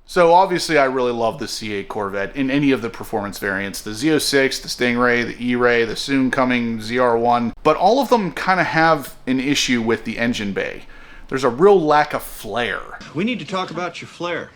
So obviously I really love the C8 Corvette in any of the performance variants, the Z06, the Stingray, the eray, the soon coming ZR1, but all of them kind of have an issue with the engine bay. There's a real lack of flair. We need to talk about your flair.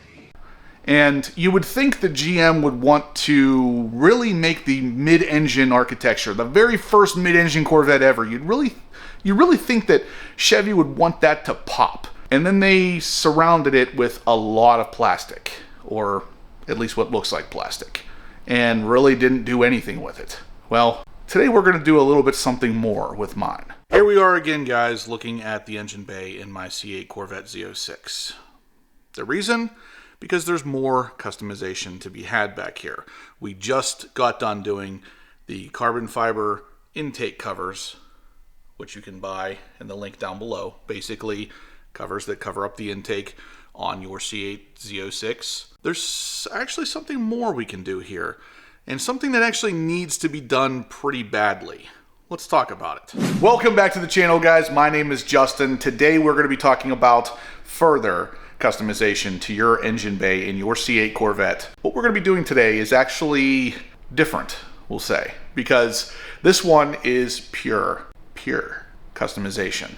And you would think the GM would want to really make the mid-engine architecture, the very first mid-engine Corvette ever, you really think that Chevy would want that to pop. And then they surrounded it with a lot of plastic, or at least what looks like plastic, and really didn't do anything with it. Well, today we're going to do a little bit something more with mine. Here we are again, guys, looking at the engine bay in my C8 Corvette Z06. The reason? Because there's more customization to be had back here. We just got done doing the carbon fiber intake covers, which you can buy in the link down below. Basically, covers that cover up the intake on your C8 Z06. There's actually something more we can do here, and something that actually needs to be done pretty badly. Let's talk about it. Welcome back to the channel, guys. My name is Justin. Today we're going to be talking about further customization to your engine bay in your C8 Corvette. What we're going to be doing today is actually different, we'll say, because this one is pure customization.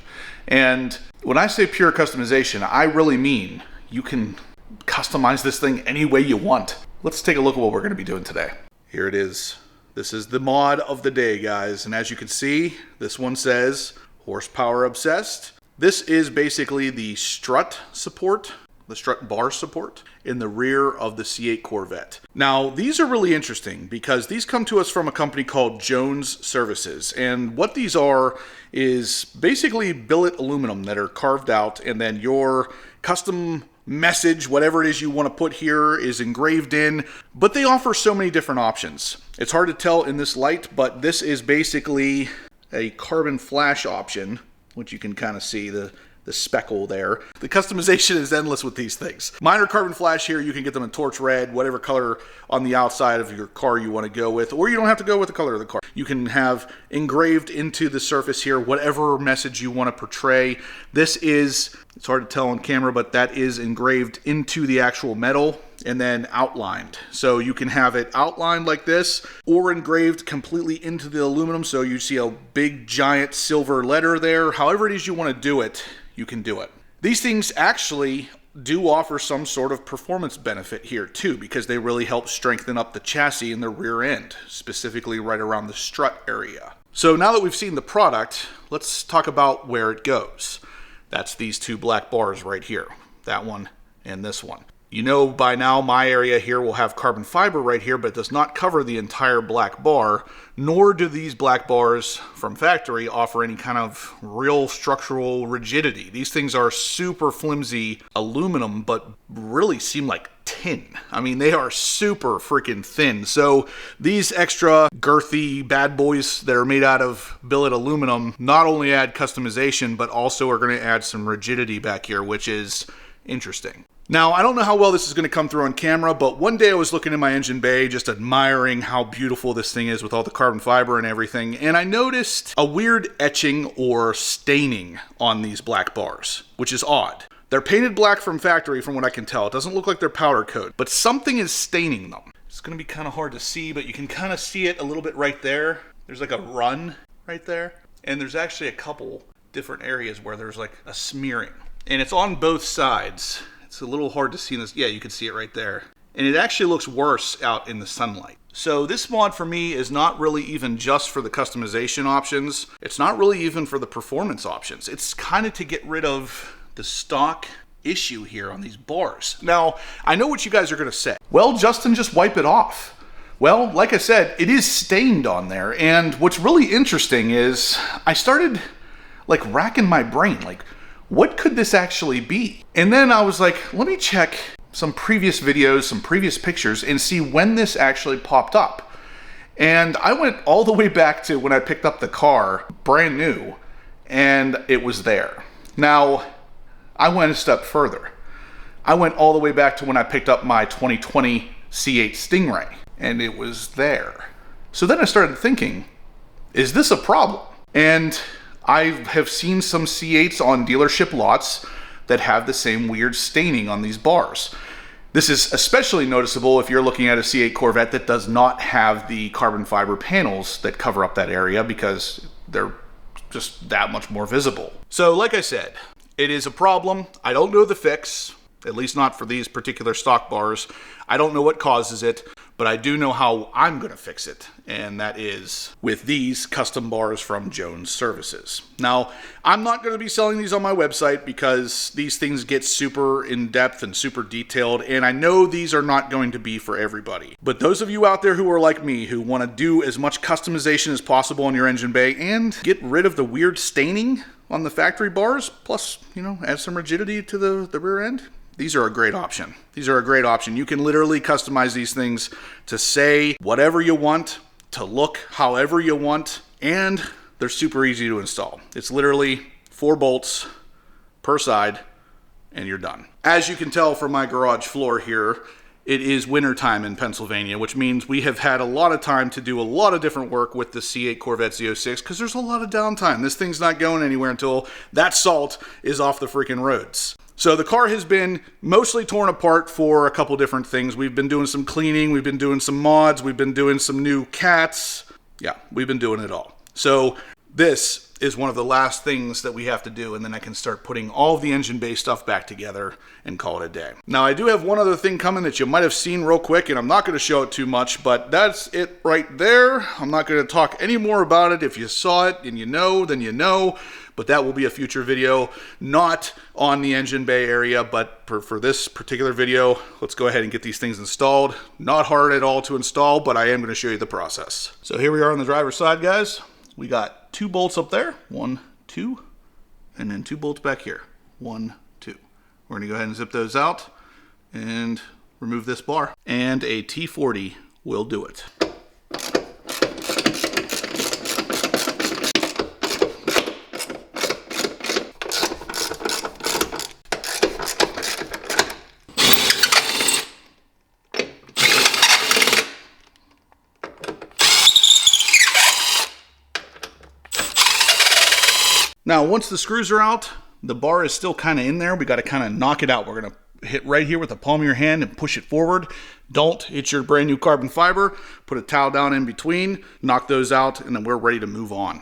And when I say pure customization, I really mean you can customize this thing any way you want. Let's take a look at what we're going to be doing today. Here it is. This is the mod of the day, guys. And as you can see, this one says horsepower obsessed. This is basically the strut support, the strut bar support in the rear of the C8 Corvette. Now, these are really interesting because these come to us from a company called Jones Services. And what these are is basically billet aluminum that are carved out, and then your custom message, whatever it is you want to put here, is engraved in. But they offer so many different options. It's hard to tell in this light, but this is basically a carbon flash option, which you can kind of see the speckle there. The customization is endless with these things. Minor carbon flash here, you can get them in torch red, whatever color on the outside of your car you want to go with, or you don't have to go with the color of the car. You can have engraved into the surface here whatever message you want to portray. This is, it's hard to tell on camera, but that is engraved into the actual metal and then outlined. So you can have it outlined like this or engraved completely into the aluminum, so you see a big giant silver letter there. However it is you want to do it, you can do it. These things actually do offer some sort of performance benefit here too, because they really help strengthen up the chassis in the rear end, specifically right around the strut area. So now that we've seen the product, let's talk about where it goes. That's these two black bars right here, that one and this one. You know by now my area here will have carbon fiber right here, but it does not cover the entire black bar, nor do these black bars from factory offer any kind of real structural rigidity. These things are super flimsy aluminum, but really seem like tin. I mean, they are super freaking thin. So these extra girthy bad boys that are made out of billet aluminum not only add customization, but also are going to add some rigidity back here, which is interesting. Now, I don't know how well this is going to come through on camera, but one day I was looking in my engine bay, just admiring how beautiful this thing is with all the carbon fiber and everything, and I noticed a weird etching or staining on these black bars, which is odd. They're painted black from factory from what I can tell. It doesn't look like they're powder coated, but something is staining them. It's going to be kind of hard to see, but you can kind of see it a little bit right there. There's like a run right there, and there's actually a couple different areas where there's like a smearing, and it's on both sides. It's a little hard to see in this. Yeah, you can see it right there. And it actually looks worse out in the sunlight. So this mod for me is not really even just for the customization options. It's not really even for the performance options. It's kind of to get rid of the stock issue here on these bars. Now, I know what you guys are going to say. Well, Justin, just wipe it off. Well, like I said, it is stained on there. And what's really interesting is I started like racking my brain, like, what could this actually be? And then I was like, let me check some previous videos, some previous pictures, and see when this actually popped up. And I went all the way back to when I picked up the car, brand new, and it was there. Now, I went a step further. I went all the way back to when I picked up my 2020 C8 Stingray, and it was there. So then I started thinking, is this a problem? And I have seen some C8s on dealership lots that have the same weird staining on these bars. This is especially noticeable if you're looking at a C8 Corvette that does not have the carbon fiber panels that cover up that area, because they're just that much more visible. So like I said, it is a problem. I don't know the fix, at least not for these particular stock bars. I don't know what causes it, but I do know how I'm going to fix it, and that is with these custom bars from Jones Services. Now, I'm not going to be selling these on my website because these things get super in-depth and super detailed, and I know these are not going to be for everybody. But those of you out there who are like me, who want to do as much customization as possible on your engine bay and get rid of the weird staining on the factory bars, plus, add some rigidity to the rear end, these are a great option. These are a great option. You can literally customize these things to say whatever you want, to look however you want, and they're super easy to install. It's literally 4 bolts per side, and you're done. As you can tell from my garage floor here, it is wintertime in Pennsylvania, which means we have had a lot of time to do a lot of different work with the C8 Corvette Z06, because there's a lot of downtime. This thing's not going anywhere until that salt is off the freaking roads. So the car has been mostly torn apart for a couple different things. We've been doing some cleaning, we've been doing some mods, we've been doing some new cats. Yeah, we've been doing it all. So this is one of the last things that we have to do, and then I can start putting all of the engine bay stuff back together and call it a day. Now, I do have one other thing coming that you might have seen real quick, and I'm not going to show it too much, but that's it right there. I'm not going to talk any more about it. If you saw it and you know, then you know. But that will be a future video, not on the engine bay area, but for this particular video, let's go ahead and get these things installed. Not hard at all to install, but I am going to show you the process. So here we are on the driver's side, guys. We got 2 bolts up there, 1, 2, and then 2 bolts back here, 1, 2. We're going to go ahead and zip those out and remove this bar. And a T40 will do it. Now, once the screws are out, the bar is still kind of in there. We got to kind of knock it out. We're going to hit right here with the palm of your hand and push it forward. Don't hit your brand new carbon fiber. Put a towel down in between, knock those out, and then we're ready to move on.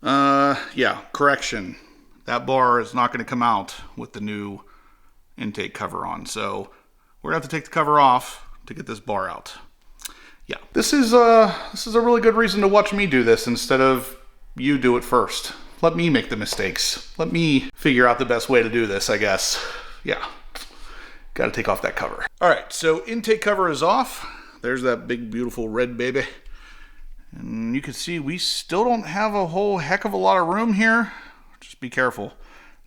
Yeah, correction. That bar is not going to come out with the new intake cover on. So we're going to have to take the cover off to get this bar out. Yeah, this is a really good reason to watch me do this instead of you do it first. Let me make the mistakes. Let me figure out the best way to do this, I guess. Yeah, got to take off that cover. All right, so intake cover is off. There's that big, beautiful red baby. And you can see we still don't have a whole heck of a lot of room here. Just be careful.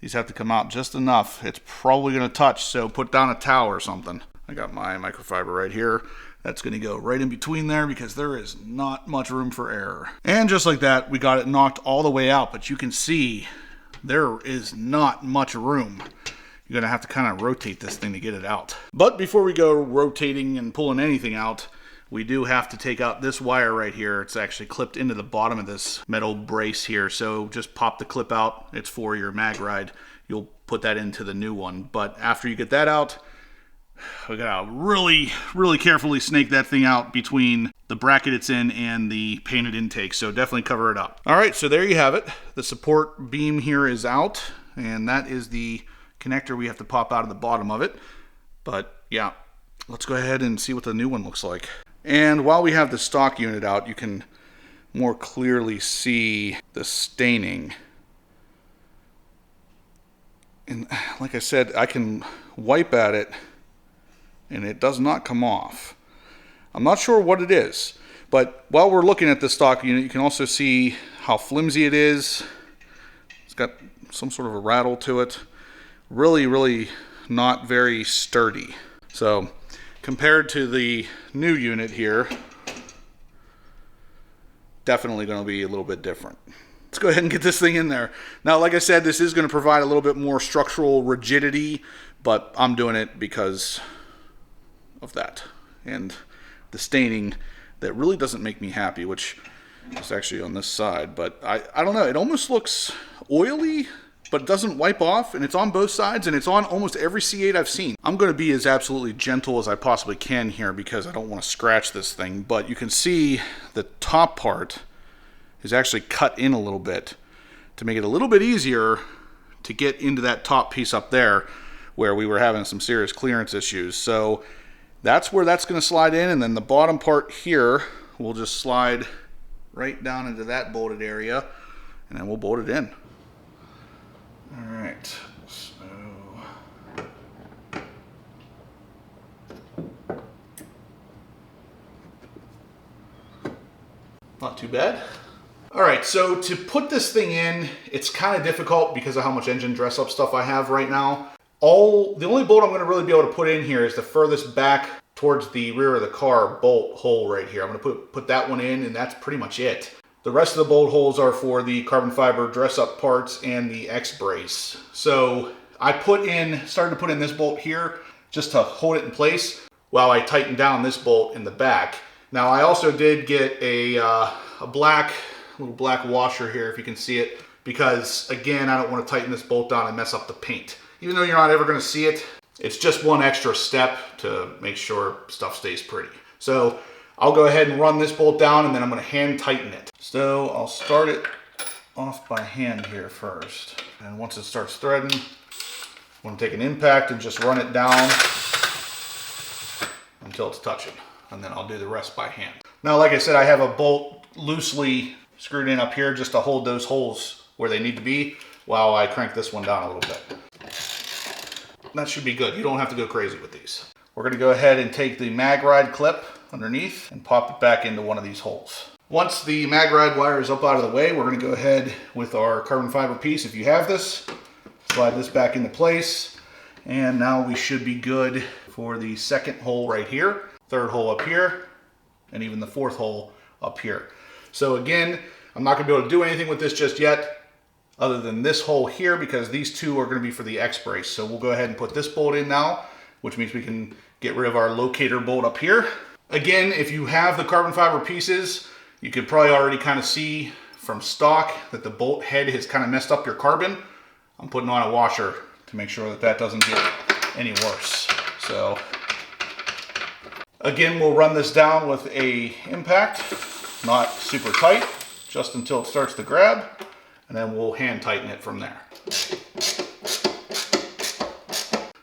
These have to come out just enough. It's probably going to touch, so put down a towel or something. I got my microfiber right here. That's going to go right in between there because there is not much room for error. And just like that, we got it knocked all the way out, but you can see there is not much room. You're going to have to kind of rotate this thing to get it out. But before we go rotating and pulling anything out, we do have to take out this wire right here. It's actually clipped into the bottom of this metal brace here, so just pop the clip out. It's for your mag ride. You'll put that into the new one. But after you get that out, we gotta really carefully snake that thing out between the bracket it's in and the painted intake, so definitely cover it up. All right, so there you have it. The support beam here is out, and that is the connector we have to pop out of the bottom of it. But yeah, let's go ahead and see what the new one looks like. And while we have the stock unit out, you can more clearly see the staining. And like I said, I can wipe at it and it does not come off. I'm not sure what it is, but while we're looking at the stock unit, you can also see how flimsy it is. It's got some sort of a rattle to it. Really not very sturdy. So compared to the new unit here, definitely going to be a little bit different. Let's go ahead and get this thing in there. Now, like I said, this is going to provide a little bit more structural rigidity, but I'm doing it because of that and the staining that really doesn't make me happy, which is actually on this side. But I don't know, it almost looks oily, but it doesn't wipe off, and it's on both sides, and it's on almost every C8 I've seen. I'm going to be as absolutely gentle as I possibly can here because I don't want to scratch this thing, but you can see the top part is actually cut in a little bit to make it a little bit easier to get into that top piece up there where we were having some serious clearance issues. So that's where that's going to slide in, and then the bottom part here will just slide right down into that bolted area, and then we'll bolt it in. All right, so not too bad. All right, so to put this thing in, it's kind of difficult because of how much engine dress-up stuff I have right now. The only bolt I'm going to really be able to put in here is the furthest back towards the rear of the car bolt hole right here. I'm going to put that one in, and that's pretty much it. The rest of the bolt holes are for the carbon fiber dress-up parts and the X-brace. So I started to put in this bolt here just to hold it in place while I tighten down this bolt in the back. Now I also did get a little black washer here, if you can see it, because again, I don't want to tighten this bolt down and mess up the paint. Even though you're not ever going to see it, it's just one extra step to make sure stuff stays pretty. So I'll go ahead and run this bolt down, and then I'm going to hand tighten it. So I'll start it off by hand here first. And once it starts threading, I'm going to take an impact and just run it down until it's touching. And then I'll do the rest by hand. Now, like I said, I have a bolt loosely screwed in up here just to hold those holes where they need to be while I crank this one down a little bit. That should be good. You don't have to go crazy with these. We're going to go ahead and take the mag ride clip underneath and pop it back into one of these holes. Once the mag ride wire is up out of the way, we're going to go ahead with our carbon fiber piece. If you have this, slide this back into place, and now we should be good for the second hole right here, third hole up here, and even the fourth hole up here. So again, I'm not going to be able to do anything with this just yet other than this hole here, because these two are going to be for the X-brace. So we'll go ahead and put this bolt in now, which means we can get rid of our locator bolt up here. Again, if you have the carbon fiber pieces, you could probably already kind of see from stock that the bolt head has kind of messed up your carbon. I'm putting on a washer to make sure that that doesn't get any worse. So again, we'll run this down with a impact, not super tight, just until it starts to grab, and then we'll hand tighten it from there.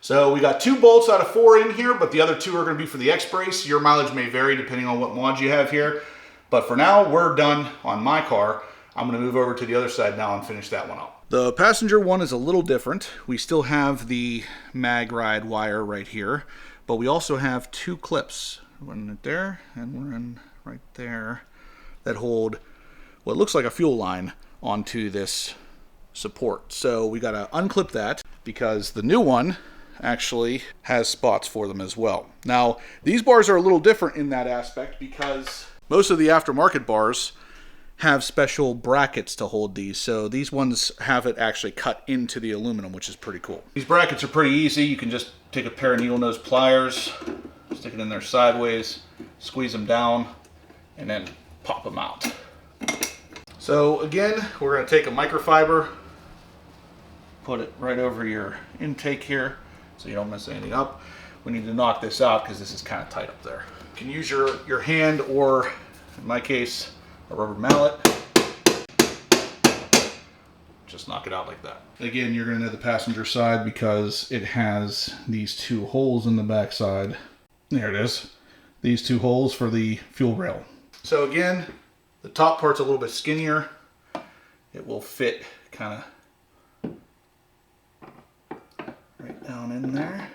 So we got 2 bolts out of 4 in here, but the other 2 are going to be for the X-brace. Your mileage may vary depending on what mods you have here. But for now, we're done on my car. I'm going to move over to the other side now and finish that one up. The passenger one is a little different. We still have the mag ride wire right here, but we also have 2 clips. One right there and one right there that hold what looks like a fuel line onto this support. So we got to unclip that because the new one actually has spots for them as well. Now, these bars are a little different in that aspect because most of the aftermarket bars have special brackets to hold these. So these ones have it actually cut into the aluminum, which is pretty cool. These brackets are pretty easy. You can just take a pair of needle nose pliers, stick it in there sideways, squeeze them down, and then pop them out. So again, we're going to take a microfiber, put it right over your intake here so you don't mess anything up. We need to knock this out because this is kind of tight up there. You can use your hand, or in my case, a rubber mallet. Just knock it out like that. Again, you're going to know the passenger side because it has these 2 holes in the back side. There it is. These 2 holes for the fuel rail. So again, the top part's a little bit skinnier. It will fit kind of right down in there.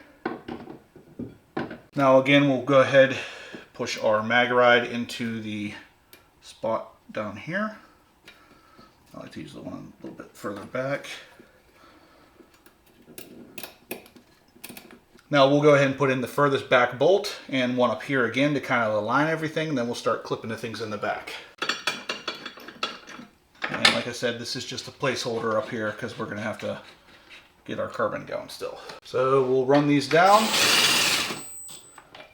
Now again, we'll go ahead, push our mag ride into the spot down here. I like to use the one a little bit further back. Now we'll go ahead and put in the furthest back bolt and one up here again to kind of align everything, and then we'll start clipping the things in the back. And like I said, this is just a placeholder up here because we're going to have to get our carbon going still. So we'll run these down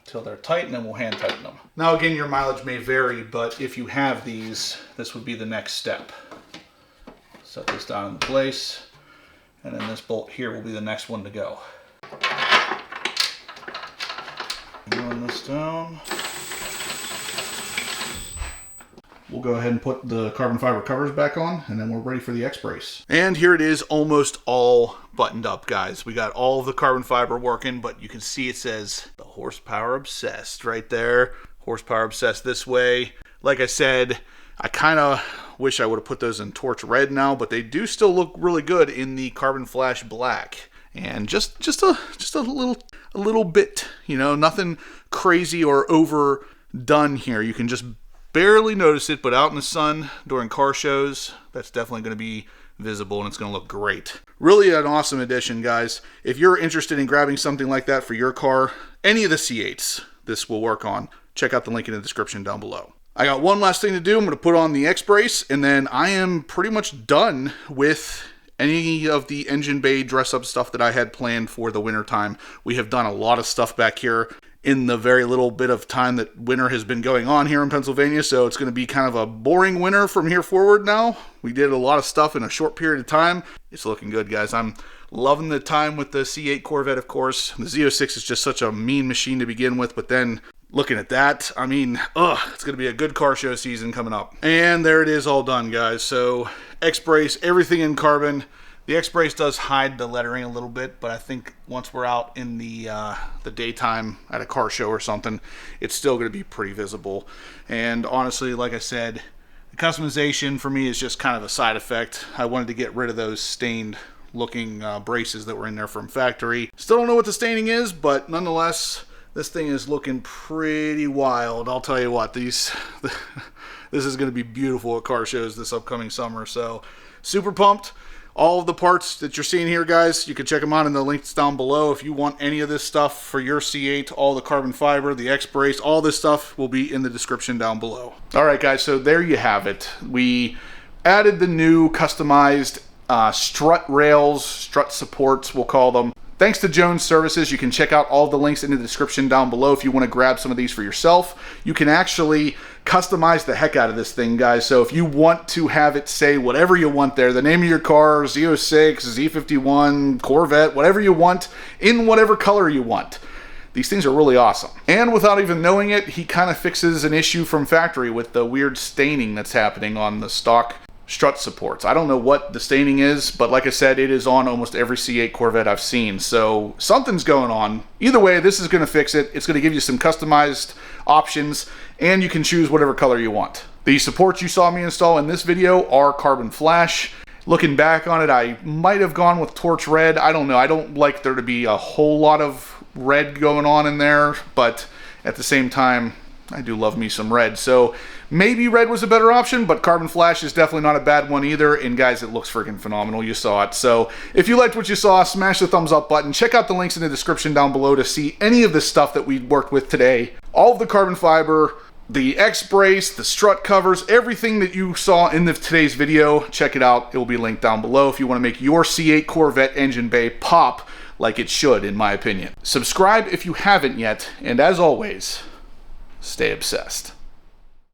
until they're tight, and then we'll hand tighten them. Now again, your mileage may vary, but if you have these, this would be the next step. Set this down in place, And then this bolt here will be the next one to go. Run this down. We'll go ahead and put the carbon fiber covers back on, and then we're ready for the X-brace. And here it is, almost all buttoned up, guys. We got all of the carbon fiber working, but you can see it says the horsepower obsessed right there. Horsepower obsessed this way. Like I said, I kind of wish I would have put those in torch red now, but they do still look really good in the carbon flash black. And just a little bit, you know, nothing crazy or overdone here. You can just barely notice it, but out in the sun during car shows, that's definitely going to be visible and it's going to look great. Really an awesome addition, guys. If you're interested in grabbing something like that for your car, any of the C8s this will work on, check out the link in the description down below. I got one last thing to do. I'm going to put on the X-brace, and then I am pretty much done with any of the engine bay dress-up stuff that I had planned for the winter time. We have done a lot of stuff back here in the very little bit of time that winter has been going on here in Pennsylvania, so it's going to be kind of a boring winter from here forward now. We did a lot of stuff in a short period of time. It's looking good, guys. I'm loving the time with the C8 Corvette, of course. The Z06 is just such a mean machine to begin with, but then looking at that, I mean, it's going to be a good car show season coming up. And there it is, all done, guys. So X-brace, everything in carbon. The X-brace does hide the lettering a little bit, but I think once we're out in the daytime at a car show or something, it's still going to be pretty visible. And honestly, like I said, the customization for me is just kind of a side effect. I wanted to get rid of those stained looking braces that were in there from factory. Still don't know what the staining is, but nonetheless, this thing is looking pretty wild. I'll tell you what, this is going to be beautiful at car shows this upcoming summer. So super pumped. All of the parts that you're seeing here, guys, you can check them out in the links down below. If you want any of this stuff for your C8, all the carbon fiber, the X-brace, all this stuff will be in the description down below. All right, guys, so there you have it. We added the new customized strut rails, strut supports, we'll call them. Thanks to Jones Services. You can check out all the links in the description down below if you want to grab some of these for yourself. You can actually customize the heck out of this thing, guys. So if you want to have it say whatever you want there, the name of your car, Z06, Z51, Corvette, whatever you want, in whatever color you want. These things are really awesome. And without even knowing it, he kind of fixes an issue from factory with the weird staining that's happening on the stock strut supports. I don't know what the staining is, but like I said, it is on almost every C8 Corvette I've seen. So something's going on. Either way, this is going to fix it. It's going to give you some customized options, and you can choose whatever color you want. The supports you saw me install in this video are carbon flash. Looking back on it, I might have gone with torch red. I don't know. I don't like there to be a whole lot of red going on in there, but at the same time, I do love me some red. So maybe red was a better option, but carbon flash is definitely not a bad one either. And guys, it looks freaking phenomenal. You saw it. So if you liked what you saw, smash the thumbs up button. Check out the links in the description down below to see any of the stuff that we worked with today. All of the carbon fiber, the X-brace, the strut covers, everything that you saw in today's video, check it out. It will be linked down below if you want to make your C8 Corvette engine bay pop like it should, in my opinion. Subscribe if you haven't yet, and as always, stay obsessed.